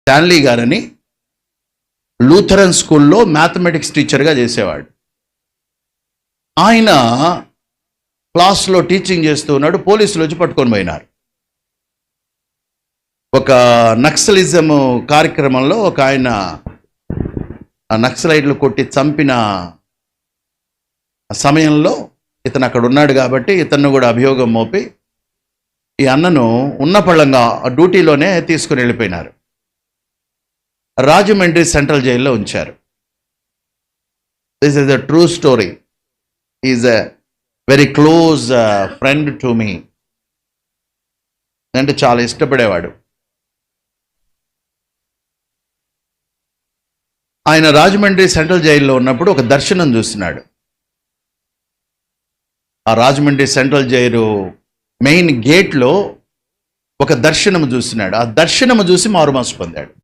Stanley గారని Lutheran స్కూల్లో mathematics టీచర్గా చేసేవాడు. ఆయన క్లాస్లో టీచింగ్ చేస్తూ ఉన్నాడు. పోలీసులు వచ్చి పట్టుకొని పోయినారు. ఒక నక్సలిజం కార్యక్రమంలో ఒక ఆయన నక్సలైట్లు కొట్టి చంపిన సమయంలో ఇతను అక్కడ ఉన్నాడు కాబట్టి ఇతన్ని కూడా అభియోగం మోపి ఈ అన్నను ఉన్నపళంగా డ్యూటీలోనే తీసుకుని వెళ్ళిపోయినారు. రాజమండ్రి సెంట్రల్ జైల్లో ఉంచారు. This is a true story. Is a very close friend to me. అంటే చాలా ఇష్టపడేవాడు. ఆయన రాజమండ్రి సెంట్రల్ జైల్లో ఉన్నప్పుడు ఒక దర్శనం చూస్తున్నాడు. ఆ రాజమండ్రి సెంట్రల్ జైలు మెయిన్ గేట్లో ఒక దర్శనము చూస్తున్నాడు. ఆ దర్శనము చూసి మారుమనసు పొందాడు.